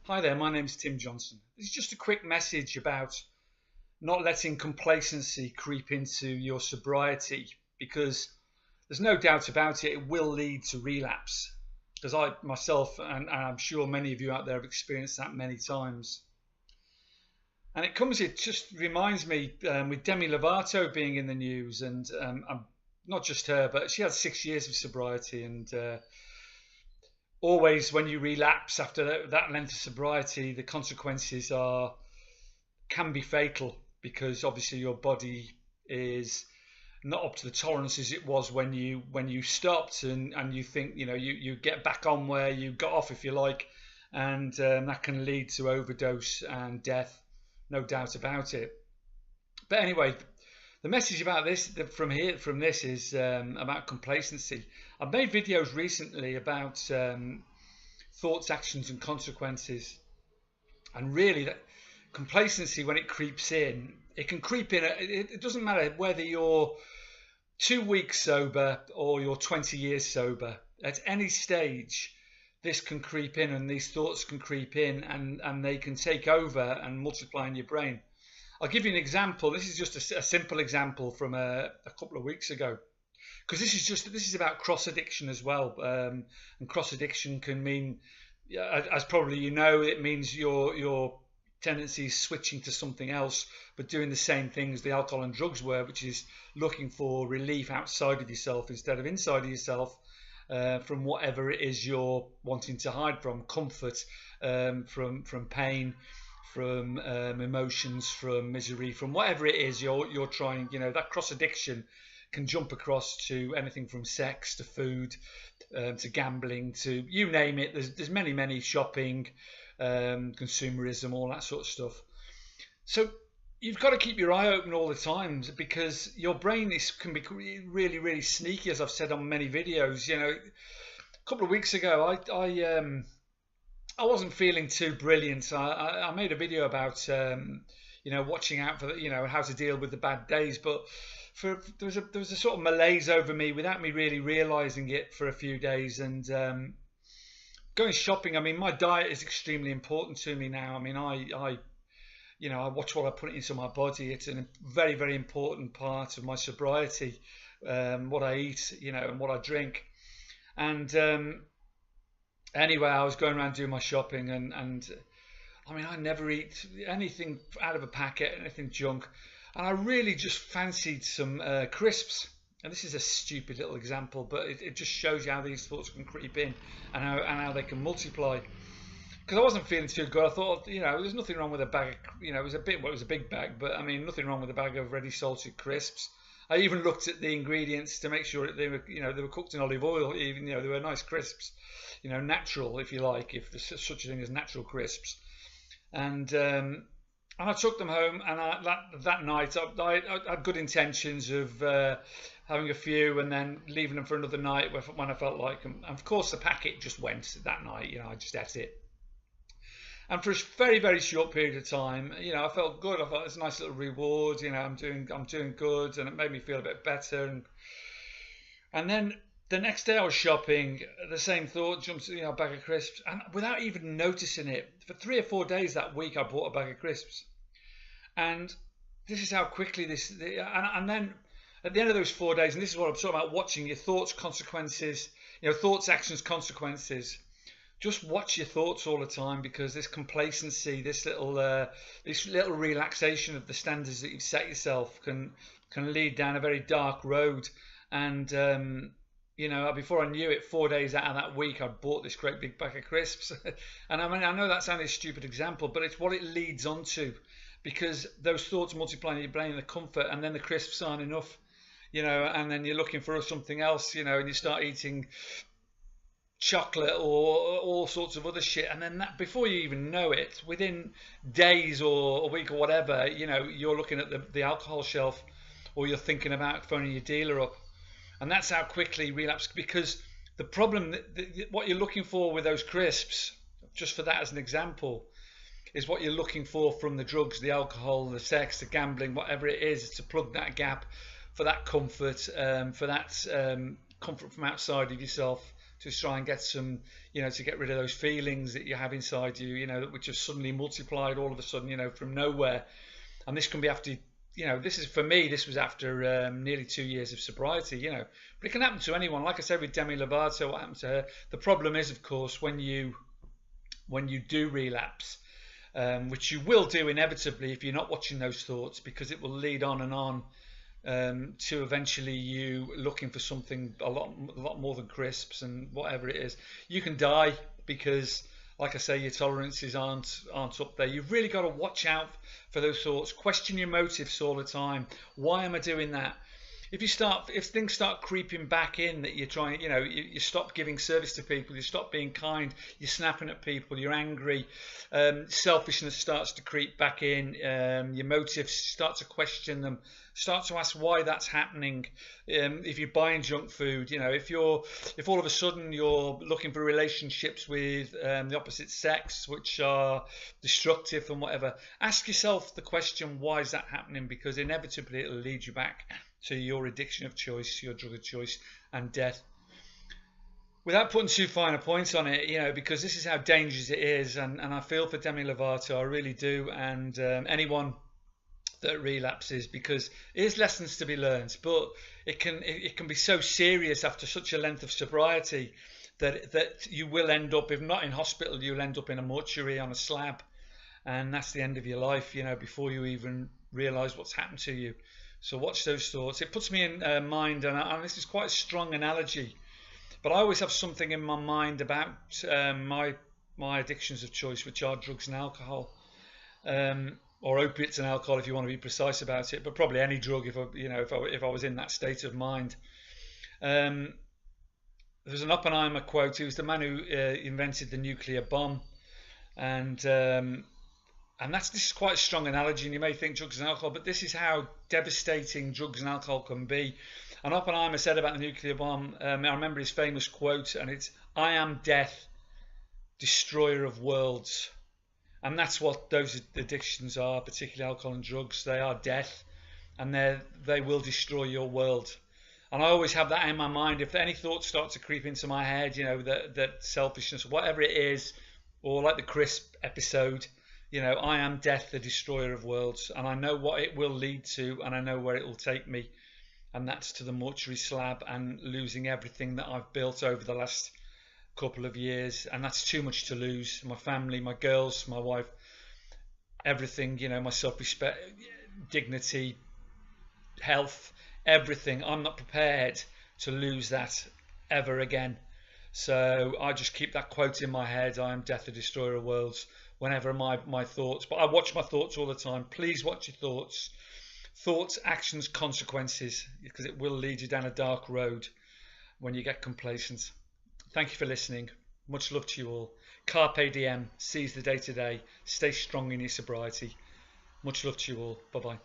Hi there, my name's Tim Johnson. This is just a quick message about not letting complacency creep into your sobriety, because there's no doubt about it, it will lead to relapse. Because I myself, and I'm sure many of you out there have experienced that many times. And it just reminds me with Demi Lovato being in the news, and not just her, but she had 6 years of sobriety, and always when you relapse after that length of sobriety, the consequences can be fatal, because obviously your body is not up to the tolerances it was when you stopped, and you think you get back on where you got off, if you like, and that can lead to overdose and death, no doubt about it. But anyway, the message about this from this is about complacency. I've made videos recently about thoughts, actions, and consequences, and really, that complacency, when it creeps in, it can creep in. It doesn't matter whether you're 2 weeks sober or you're 20 years sober. At any stage, this can creep in, and these thoughts can creep in, and they can take over and multiply in your brain. I'll give you an example. This is just a simple example from a couple of weeks ago, because this is about cross addiction as well. And cross addiction can mean, as probably you know, it means your tendency is switching to something else, but doing the same things the alcohol and drugs were, which is looking for relief outside of yourself instead of inside of yourself, from whatever it is you're wanting to hide from: comfort, from pain, from emotions, from misery, from whatever it is you're trying. That cross addiction can jump across to anything from sex to food, to gambling, to you name it. There's many shopping, consumerism, all that sort of stuff. So you've got to keep your eye open all the time, because your brain can be really sneaky, as I've said on many videos. A couple of weeks ago, I wasn't feeling too brilliant. I made a video about watching out for how to deal with the bad days, but there was a sort of malaise over me without me really realizing it for a few days. And going shopping, I mean, my diet is extremely important to me now. I mean, I watch what I put into my body. It's a very important part of my sobriety, what I eat, and what I drink. And anyway, I was going around doing my shopping, and I mean, I never eat anything out of a packet, anything junk, and I really just fancied some crisps. And this is a stupid little example, but it just shows you how these thoughts can creep in, and how they can multiply. Because I wasn't feeling too good. I thought, there's nothing wrong with a bag of, it was a big bag, but I mean, nothing wrong with a bag of ready salted crisps. I even looked at the ingredients to make sure that they were cooked in olive oil. Even they were nice crisps, natural, if you like, if there's such a thing as natural crisps. And I took them home, and that night I had good intentions of having a few and then leaving them for another night when I felt like them. And of course, the packet just went that night. I just ate it. And for a very short period of time, I felt good. I thought it's a nice little reward. I'm doing good, and it made me feel a bit better. And then the next day I was shopping, the same thought jumps, a bag of crisps, and without even noticing it, for 3 or 4 days that week, I bought a bag of crisps. And this is how quickly and then at the end of those 4 days, and this is what I'm talking about, watching your thoughts, consequences, thoughts, actions, consequences. Just watch your thoughts all the time, because this complacency, this little relaxation of the standards that you've set yourself can lead down a very dark road. And before I knew it, 4 days out of that week, I bought this great big bag of crisps. And I mean, I know that sounded a stupid example, but it's what it leads on to, because those thoughts multiply in your brain, the comfort, and then the crisps aren't enough, and then you're looking for something else, and you start eating chocolate or all sorts of other shit, and then that, before you even know it, within days or a week or whatever, you're looking at the alcohol shelf, or you're thinking about phoning your dealer up. And that's how quickly relapse, because the problem, what you're looking for with those crisps, just for that as an example, is what you're looking for from the drugs, the alcohol, the sex, the gambling, whatever it is, to plug that gap for that comfort, comfort from outside of yourself, to try and get some, to get rid of those feelings that you have inside you, which have suddenly multiplied all of a sudden, from nowhere. And this can be after, this is, for me, this was after nearly 2 years of sobriety, but it can happen to anyone. Like I said with Demi Lovato, what happened to her? The problem is, of course, when you do relapse, which you will do inevitably if you're not watching those thoughts, because it will lead on and on to eventually you looking for something a lot more than crisps and whatever it is. You can die because, like I say, your tolerances aren't up there. You've really got to watch out for those thoughts. Question your motives all the time. Why am I doing that? If things start creeping back in, that you're trying, you stop giving service to people, you stop being kind, you're snapping at people, you're angry, selfishness starts to creep back in, your motives start to question them, start to ask why that's happening. If you're buying junk food, if all of a sudden you're looking for relationships with the opposite sex, which are destructive and whatever, ask yourself the question, why is that happening? Because inevitably it'll lead you back to your addiction of choice, your drug of choice, and death. Without putting too fine a point on it, because this is how dangerous it is, and I feel for Demi Lovato, I really do, and anyone that relapses, because there's lessons to be learned, but it can be so serious after such a length of sobriety that you will end up, if not in hospital, you'll end up in a mortuary on a slab, and that's the end of your life, before you even realise what's happened to you. So watch those thoughts. It puts me in mind, and this is quite a strong analogy, but I always have something in my mind about my addictions of choice, which are drugs and alcohol, or opiates and alcohol, if you want to be precise about it. But probably any drug, if I was in that state of mind. There's an Oppenheimer quote. He was the man who invented the nuclear bomb, and this is quite a strong analogy, and you may think drugs and alcohol, but this is how devastating drugs and alcohol can be. And Oppenheimer said about the nuclear bomb, I remember his famous quote, and it's, "I am death, destroyer of worlds." And that's what those addictions are, particularly alcohol and drugs. They are death, and they will destroy your world. And I always have that in my mind. If any thoughts start to creep into my head, that selfishness, whatever it is, or like the crisp episode, I am death, the destroyer of worlds, and I know what it will lead to, and I know where it will take me, and that's to the mortuary slab and losing everything that I've built over the last couple of years, and that's too much to lose. My family, my girls, my wife, everything, my self-respect, dignity, health, everything. I'm not prepared to lose that ever again. So I just keep that quote in my head, "I am death, the destroyer of worlds," whenever my thoughts, but I watch my thoughts all the time. Please watch your thoughts. Thoughts, actions, consequences, because it will lead you down a dark road when you get complacent. Thank you for listening. Much love to you all. Carpe Diem, seize the day today. Stay strong in your sobriety. Much love to you all. Bye-bye.